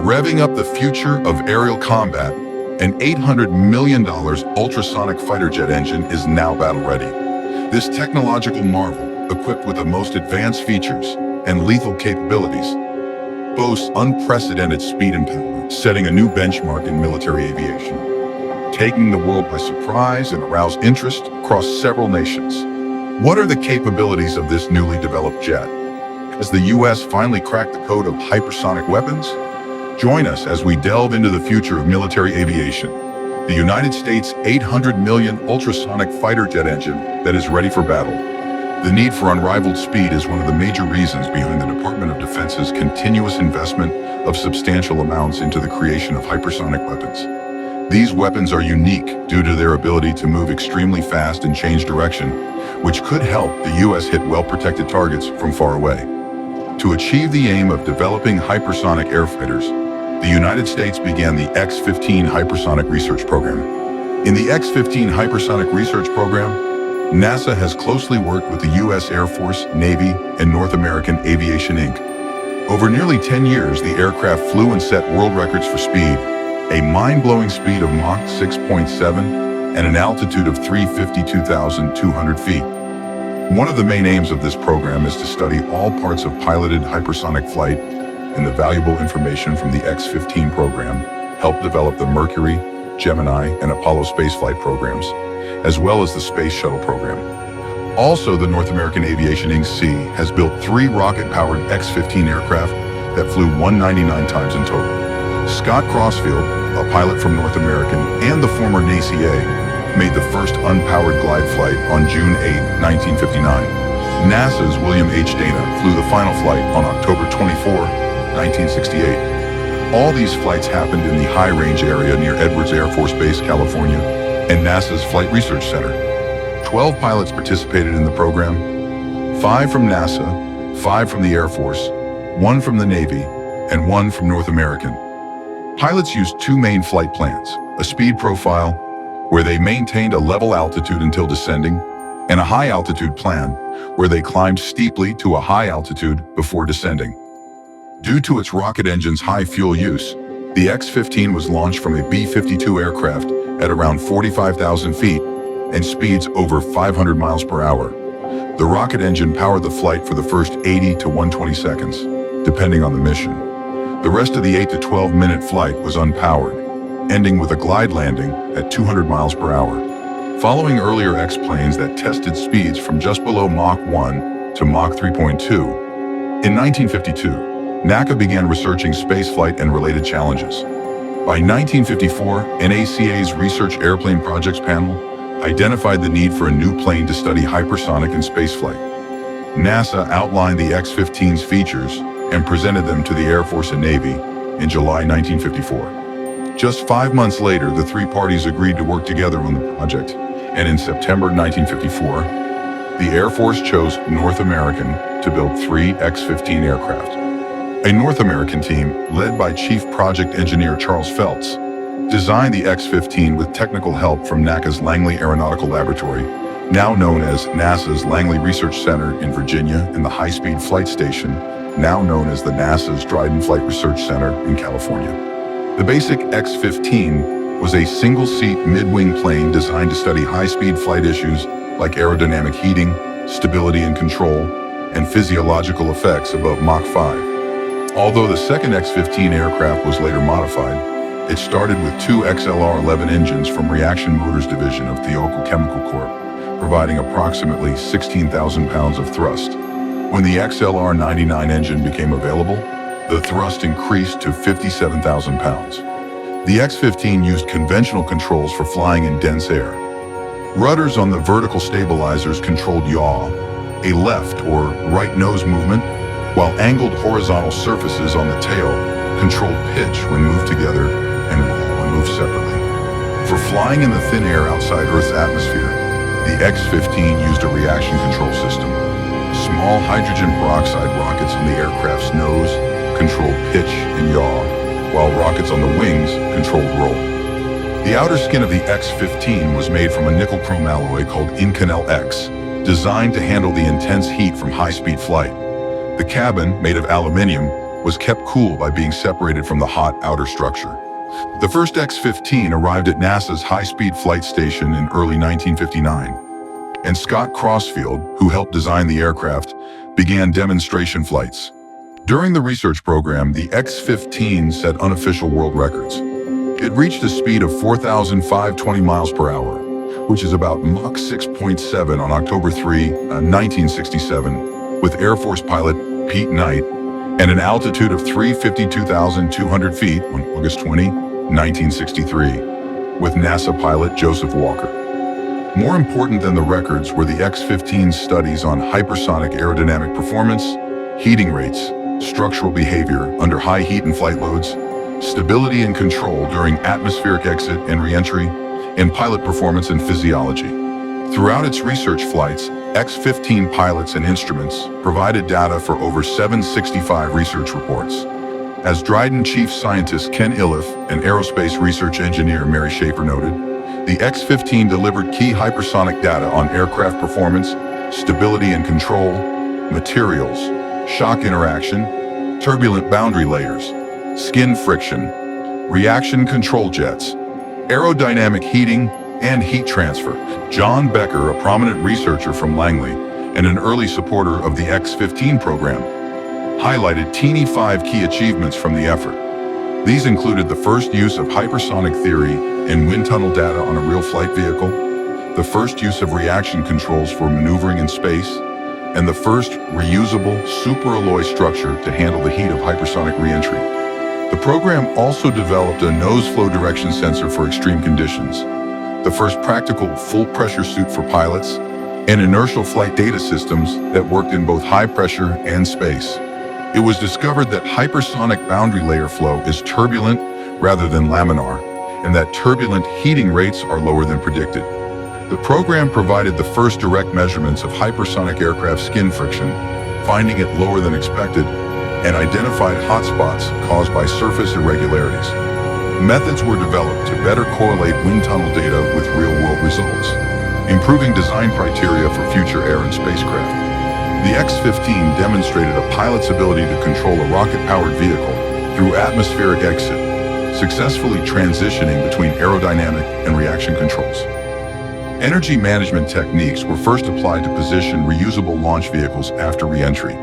Revving up the future of aerial combat, an $800 million ultrasonic fighter jet engine is now battle-ready. This technological marvel, equipped with the most advanced features and lethal capabilities, boasts unprecedented speed and power, setting a new benchmark in military aviation, taking the world by surprise and aroused interest across several nations. What are the capabilities of this newly developed jet? Has the U.S. finally cracked the code of hypersonic weapons? Join us as we delve into the future of military aviation, the United States' $800 million ultrasonic fighter jet engine that is ready for battle. The need for unrivaled speed is one of the major reasons behind the Department of Defense's continuous investment of substantial amounts into the creation of hypersonic weapons. These weapons are unique due to their ability to move extremely fast and change direction, which could help the U.S. hit well-protected targets from far away. To achieve the aim of developing hypersonic airfighters, the United States began the X-15 Hypersonic Research Program. In the X-15 Hypersonic Research Program, NASA has closely worked with the U.S. Air Force, Navy, and North American Aviation Inc. Over nearly 10 years, the aircraft flew and set world records for speed, a mind-blowing speed of Mach 6.7 and an altitude of 352,200 feet. One of the main aims of this program is to study all parts of piloted hypersonic flight, and the valuable information from the X-15 program helped develop the Mercury, Gemini, and Apollo spaceflight programs, as well as the Space Shuttle program. Also, the North American Aviation Inc. has built 3 rocket-powered X-15 aircraft that flew 199 times in total. Scott Crossfield, a pilot from North American and the former NACA, made the first unpowered glide flight on June 8, 1959. NASA's William H. Dana flew the final flight on October 24, 1968. All these flights happened in the high-range area near Edwards Air Force Base, California, and NASA's Flight Research Center. 12 pilots participated in the program, 5 from NASA, 5 from the Air Force, 1 from the Navy, and 1 from North American. Pilots used 2 main flight plans, a speed profile, where they maintained a level altitude until descending, and a high-altitude plan, where they climbed steeply to a high altitude before descending. Due to its rocket engine's high fuel use, the X-15 was launched from a B-52 aircraft at around 45,000 feet and speeds over 500 miles per hour. The rocket engine powered the flight for the first 80 to 120 seconds, depending on the mission. The rest of the 8 to 12-minute flight was unpowered, ending with a glide landing at 200 miles per hour. Following earlier X-planes that tested speeds from just below Mach 1 to Mach 3.2, in 1952, NACA began researching spaceflight and related challenges. By 1954, NACA's Research Airplane Projects panel identified the need for a new plane to study hypersonic and spaceflight. NASA outlined the X-15's features and presented them to the Air Force and Navy in July 1954. Just 5 months later, the 3 parties agreed to work together on the project, and in September 1954, the Air Force chose North American to build 3 X-15 aircraft. A North American team, led by Chief Project Engineer Charles Felts, designed the X-15 with technical help from NACA's Langley Aeronautical Laboratory, now known as NASA's Langley Research Center in Virginia, and the High-Speed Flight Station, now known as the NASA's Dryden Flight Research Center in California. The basic X-15 was a single-seat mid-wing plane designed to study high-speed flight issues like aerodynamic heating, stability and control, and physiological effects above Mach 5. Although the second X-15 aircraft was later modified, it started with 2 XLR-11 engines from Reaction Motors Division of Thiokol Chemical Corp., providing approximately 16,000 pounds of thrust. When the XLR-99 engine became available, the thrust increased to 57,000 pounds. The X-15 used conventional controls for flying in dense air. Rudders on the vertical stabilizers controlled yaw, a left or right nose movement, while angled horizontal surfaces on the tail controlled pitch when moved together and roll when moved separately. For flying in the thin air outside Earth's atmosphere, the X-15 used a reaction control system. Small hydrogen peroxide rockets on the aircraft's nose controlled pitch and yaw, while rockets on the wings controlled roll. The outer skin of the X-15 was made from a nickel-chrome alloy called Inconel X, designed to handle the intense heat from high-speed flight. The cabin, made of aluminum, was kept cool by being separated from the hot outer structure. The first X-15 arrived at NASA's high-speed flight station in early 1959, and Scott Crossfield, who helped design the aircraft, began demonstration flights. During the research program, the X-15 set unofficial world records. It reached a speed of 4,520 miles per hour, which is about Mach 6.7 on October 3, 1967, with Air Force pilot Pete Knight, and an altitude of 352,200 feet on August 20, 1963, with NASA pilot Joseph Walker. More important than the records were the X-15's studies on hypersonic aerodynamic performance, heating rates, structural behavior under high heat and flight loads, stability and control during atmospheric exit and re-entry, and pilot performance and physiology. Throughout its research flights, X-15 pilots and instruments provided data for over 765 research reports. As Dryden Chief Scientist Ken Iliff and aerospace research engineer Mary Schaefer noted, the X-15 delivered key hypersonic data on aircraft performance, stability and control, materials, shock interaction, turbulent boundary layers, skin friction, reaction control jets, aerodynamic heating, and heat transfer. John Becker, a prominent researcher from Langley and an early supporter of the X-15 program, highlighted 5 key achievements from the effort. These included the first use of hypersonic theory and wind tunnel data on a real flight vehicle, the first use of reaction controls for maneuvering in space, and the first reusable superalloy structure to handle the heat of hypersonic reentry. The program also developed a nose flow direction sensor for extreme conditions, the first practical full-pressure suit for pilots, and inertial flight data systems that worked in both high pressure and space. It was discovered that hypersonic boundary layer flow is turbulent rather than laminar, and that turbulent heating rates are lower than predicted. The program provided the first direct measurements of hypersonic aircraft skin friction, finding it lower than expected, and identified hotspots caused by surface irregularities. Methods were developed to better correlate wind tunnel data with real-world results, improving design criteria for future air and spacecraft. The X-15 demonstrated a pilot's ability to control a rocket-powered vehicle through atmospheric exit, successfully transitioning between aerodynamic and reaction controls. Energy management techniques were first applied to position reusable launch vehicles after re-entry.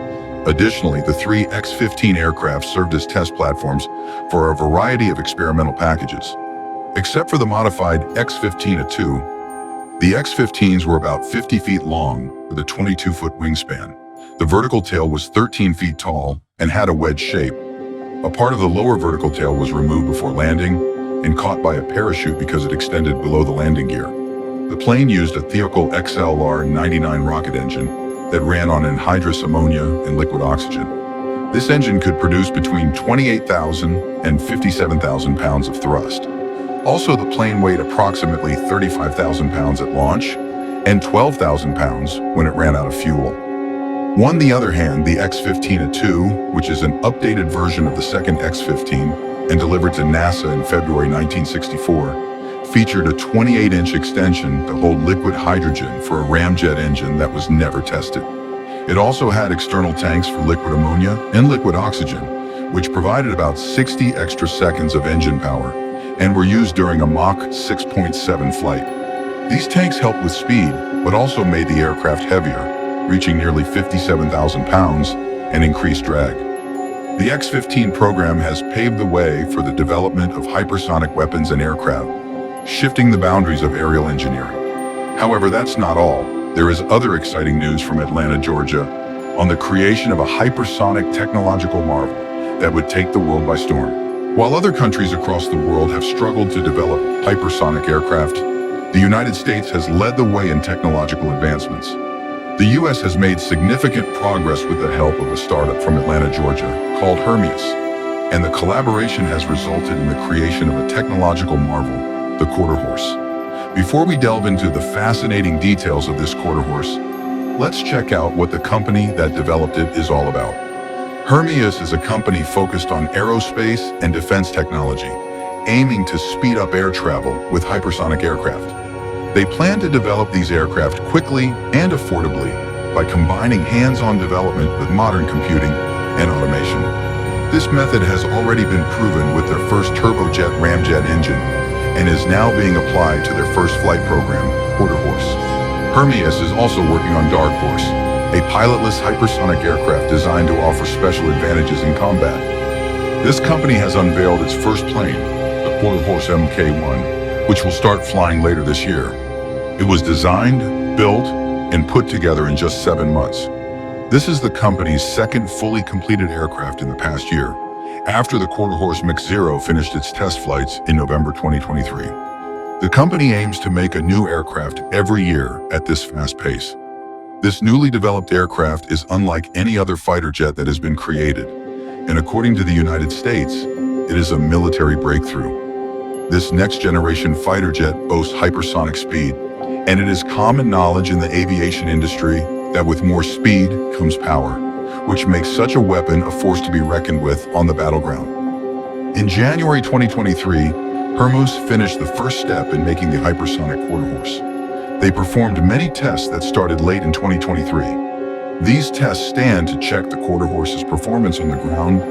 Additionally, the 3 X-15 aircraft served as test platforms for a variety of experimental packages. Except for the modified X-15A2, the X-15s were about 50 feet long with a 22-foot wingspan. The vertical tail was 13 feet tall and had a wedge shape. A part of the lower vertical tail was removed before landing and caught by a parachute because it extended below the landing gear. The plane used a Thiokol XLR-99 rocket engine that ran on anhydrous ammonia and liquid oxygen. This engine could produce between 28,000 and 57,000 pounds of thrust. Also, the plane weighed approximately 35,000 pounds at launch and 12,000 pounds when it ran out of fuel. On the other hand, the X-15A2, which is an updated version of the second X-15 and delivered to NASA in February 1964, featured a 28-inch extension to hold liquid hydrogen for a ramjet engine that was never tested. It also had external tanks for liquid ammonia and liquid oxygen, which provided about 60 extra seconds of engine power and were used during a Mach 6.7 flight. These tanks helped with speed, but also made the aircraft heavier, reaching nearly 57,000 pounds and increased drag. The X-15 program has paved the way for the development of hypersonic weapons and aircraft, shifting the boundaries of aerial engineering. However, that's not all. There is other exciting news from Atlanta, Georgia, on the creation of a hypersonic technological marvel that would take the world by storm. While other countries across the world have struggled to develop hypersonic aircraft, the United States has led the way in technological advancements. The U.S. has made significant progress with the help of a startup from Atlanta, Georgia, called Hermeus, and the collaboration has resulted in the creation of a technological marvel, the quarter horse. Before we delve into the fascinating details of this quarter horse, let's check out what the company that developed it is all about. Hermeus is a company focused on aerospace and defense technology, aiming to speed up air travel with hypersonic aircraft. They plan to develop these aircraft quickly and affordably by combining hands-on development with modern computing and automation. This method has already been proven with their first turbojet ramjet engine and is now being applied to their first flight program, Quarter Horse. Hermes is also working on Dark Horse, a pilotless hypersonic aircraft designed to offer special advantages in combat. This company has unveiled its first plane, the Quarter Horse Mk1, which will start flying later this year. It was designed, built, and put together in just 7 months. This is the company's second fully completed aircraft in the past year, after the Quarter Horse Mk0 finished its test flights in November 2023. The company aims to make a new aircraft every year at this fast pace. This newly developed aircraft is unlike any other fighter jet that has been created, and according to the United States, it is a military breakthrough. This next-generation fighter jet boasts hypersonic speed, and it is common knowledge in the aviation industry that with more speed comes power, which makes such a weapon a force to be reckoned with on the battleground. In January 2023, Hermes finished the first step in making the hypersonic Quarter Horse. They performed many tests that started late in 2023. These tests stand to check the Quarter Horse's performance on the ground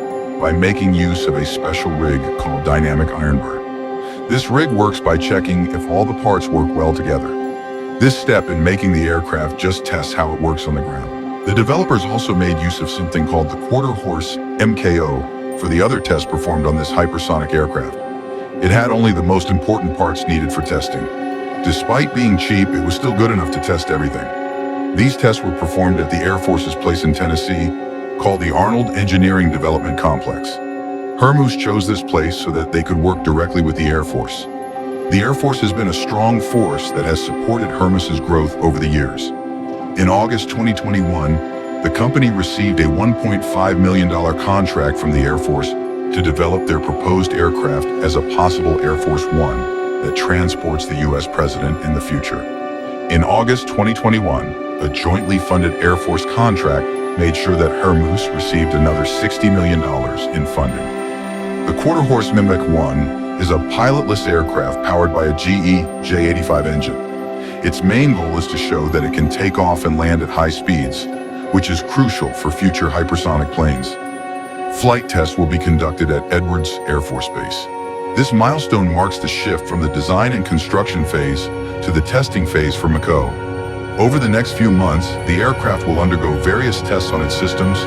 by making use of a special rig called dynamic Ironbird. This rig works by checking if all the parts work well together. This step in making the aircraft just tests how it works on the ground. The developers also made use of something called the Quarter Horse MKO for the other tests performed on this hypersonic aircraft. It had only the most important parts needed for testing. Despite being cheap, it was still good enough to test everything. These tests were performed at the Air Force's place in Tennessee, called the Arnold Engineering Development Complex. Hermes chose this place so that they could work directly with the Air Force. The Air Force has been a strong force that has supported Hermes's growth over the years. In August 2021, the company received a $1.5 million contract from the Air Force to develop their proposed aircraft as a possible Air Force One that transports the U.S. president in the future. In August 2021, a jointly funded Air Force contract made sure that Hermes received another $60 million in funding. The Quarter Horse Mk1 is a pilotless aircraft powered by a GE J85 engine. Its main goal is to show that it can take off and land at high speeds, which is crucial for future hypersonic planes. Flight tests will be conducted at Edwards Air Force Base. This milestone marks the shift from the design and construction phase to the testing phase for Mako. Over the next few months, the aircraft will undergo various tests on its systems,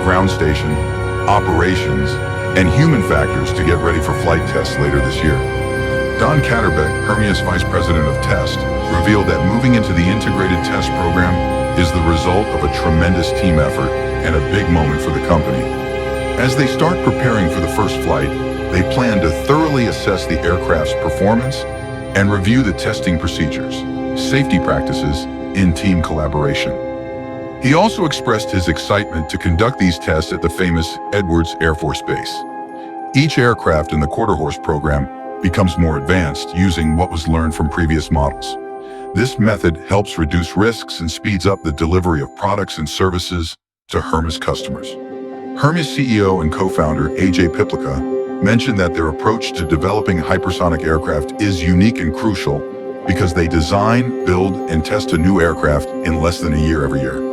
ground station, operations, and human factors to get ready for flight tests later this year. Don Katterbeck, Hermes Vice President of Test, revealed that moving into the integrated test program is the result of a tremendous team effort and a big moment for the company. As they start preparing for the first flight, they plan to thoroughly assess the aircraft's performance and review the testing procedures, safety practices, in team collaboration. He also expressed his excitement to conduct these tests at the famous Edwards Air Force Base. Each aircraft in the Quarter Horse program becomes more advanced using what was learned from previous models. This method helps reduce risks and speeds up the delivery of products and services to Hermes customers. Hermes CEO and co-founder AJ Piplica mentioned that their approach to developing hypersonic aircraft is unique and crucial because they design, build, and test a new aircraft in less than a year every year.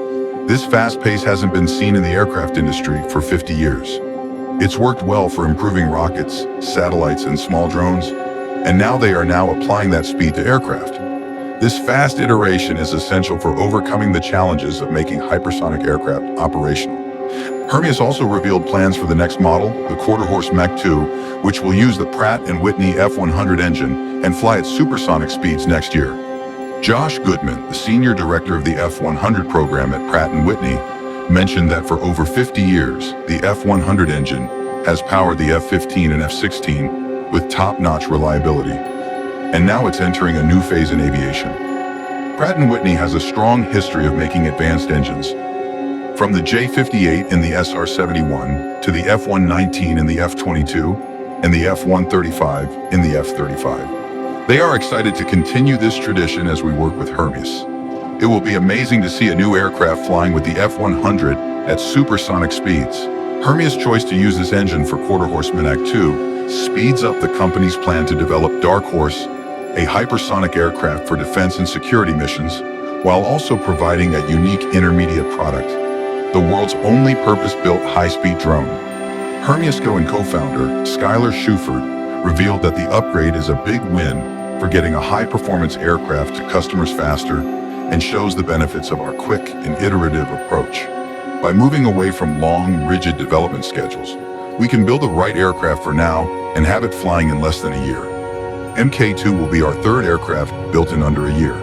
This fast pace hasn't been seen in the aircraft industry for 50 years. It's worked well for improving rockets, satellites, and small drones, and now they are applying that speed to aircraft. This fast iteration is essential for overcoming the challenges of making hypersonic aircraft operational. Hermes also revealed plans for the next model, the Quarter Horse Mach 2, which will use the Pratt & Whitney F100 engine and fly at supersonic speeds next year. Josh Goodman, the senior director of the F100 program at Pratt & Whitney, mentioned that for over 50 years, the F100 engine has powered the F-15 and F-16 with top-notch reliability. And now it's entering a new phase in aviation. Pratt & Whitney has a strong history of making advanced engines. From the J-58 and the SR-71 to the F-119 and the F-22 and the F-135 and the F-35. They are excited to continue this tradition as we work with Hermes. It will be amazing to see a new aircraft flying with the F-100 at supersonic speeds. Hermes' choice to use this engine for Quarter Horse Mach 2 speeds up the company's plan to develop Dark Horse, a hypersonic aircraft for defense and security missions, while also providing a unique intermediate product, the world's only purpose-built high-speed drone. Hermiasco and co-founder Skylar Schufert revealed that the upgrade is a big win for getting a high-performance aircraft to customers faster and shows the benefits of our quick and iterative approach. By moving away from long, rigid development schedules, we can build the right aircraft for now and have it flying in less than a year. Mk2 will be our third aircraft built in under a year.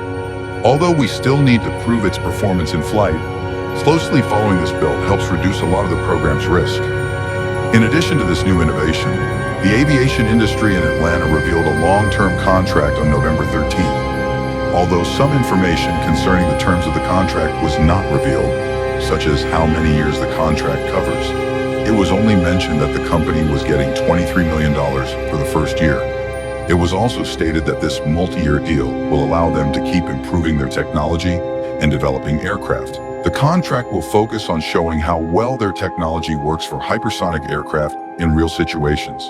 Although we still need to prove its performance in flight, closely following this build helps reduce a lot of the program's risk. In addition to this new innovation, the aviation industry in Atlanta revealed a long-term contract on November 13th. Although some information concerning the terms of the contract was not revealed, such as how many years the contract covers, it was only mentioned that the company was getting $23 million for the first year. It was also stated that this multi-year deal will allow them to keep improving their technology and developing aircraft. The contract will focus on showing how well their technology works for hypersonic aircraft in real situations.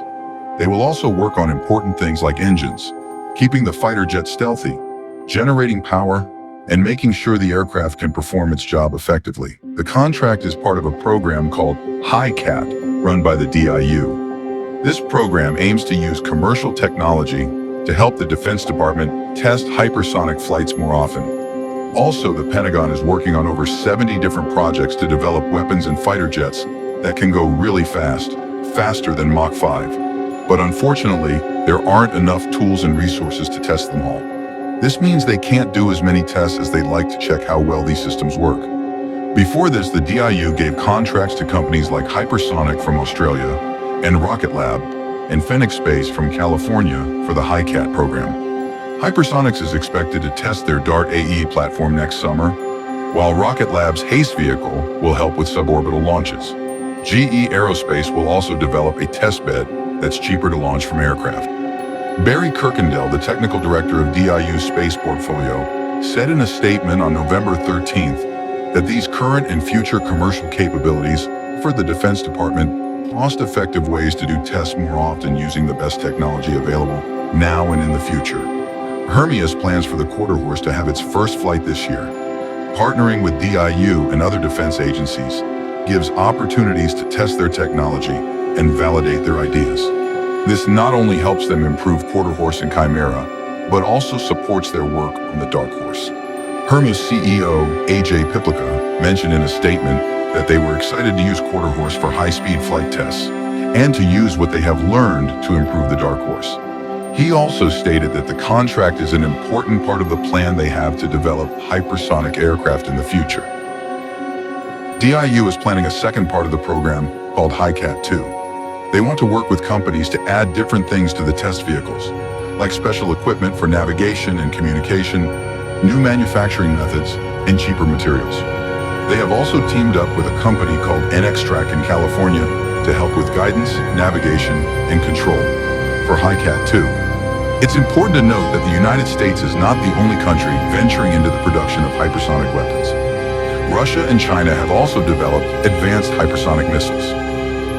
They will also work on important things like engines, keeping the fighter jet stealthy, generating power, and making sure the aircraft can perform its job effectively. The contract is part of a program called HyCat, run by the DIU. This program aims to use commercial technology to help the Defense Department test hypersonic flights more often. Also, the Pentagon is working on over 70 different projects to develop weapons and fighter jets that can go really fast, faster than Mach 5. But unfortunately, there aren't enough tools and resources to test them all. This means they can't do as many tests as they'd like to check how well these systems work. Before this, the DIU gave contracts to companies like Hypersonic from Australia and Rocket Lab and Phoenix Space from California for the HyCat program. Hypersonics is expected to test their DART AE platform next summer, while Rocket Lab's HASTE vehicle will help with suborbital launches. GE Aerospace will also develop a test bed that's cheaper to launch from aircraft. Barry Kirkendall, the technical director of DIU's space portfolio, said in a statement on November 13th that these current and future commercial capabilities for the Defense Department cost-effective ways to do tests more often using the best technology available now and in the future. Hermes plans for the quarter horse to have its first flight this year. Partnering with DIU and other defense agencies gives opportunities to test their technology and validate their ideas. This not only helps them improve quarter horse and Chimera, but also supports their work on the Dark Horse. Hermes CEO AJ Piplica mentioned in a statement that they were excited to use quarter horse for high-speed flight tests and to use what they have learned to improve the Dark Horse. He also stated that the contract is an important part of the plan they have to develop hypersonic aircraft in the future. DIU is planning a second part of the program called HyCat 2. They want to work with companies to add different things to the test vehicles, like special equipment for navigation and communication, new manufacturing methods, and cheaper materials. They have also teamed up with a company called NXTrack in California to help with guidance, navigation, and control for HyCat 2. It's important to note that the United States is not the only country venturing into the production of hypersonic weapons. Russia and China have also developed advanced hypersonic missiles.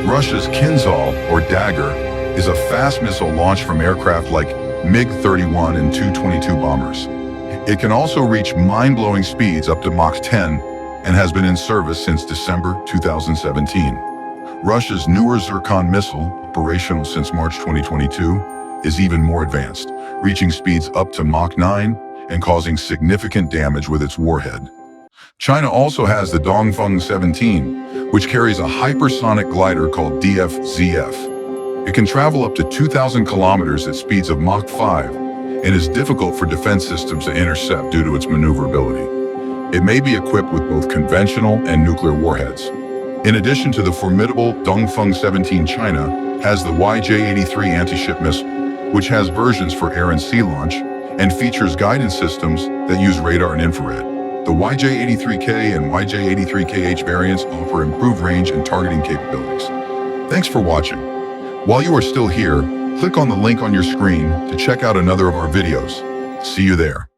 Russia's Kinzhal, or Dagger, is a fast missile launched from aircraft like MiG-31 and Tu-22 bombers. It can also reach mind-blowing speeds up to Mach 10 and has been in service since December 2017. Russia's newer Zircon missile, operational since March 2022, is even more advanced, reaching speeds up to Mach 9 and causing significant damage with its warhead. China also has the Dongfeng 17, which carries a hypersonic glider called DFZF. It can travel up to 2,000 kilometers at speeds of Mach 5 and is difficult for defense systems to intercept due to its maneuverability. It may be equipped with both conventional and nuclear warheads. In addition to the formidable Dongfeng 17, China has the YJ-83 anti-ship missile, which has versions for air and sea launch and features guidance systems that use radar and infrared. The YJ-83K and YJ-83KH variants offer improved range and targeting capabilities. Thanks for watching. While you are still here, click on the link on your screen to check out another of our videos. See you there.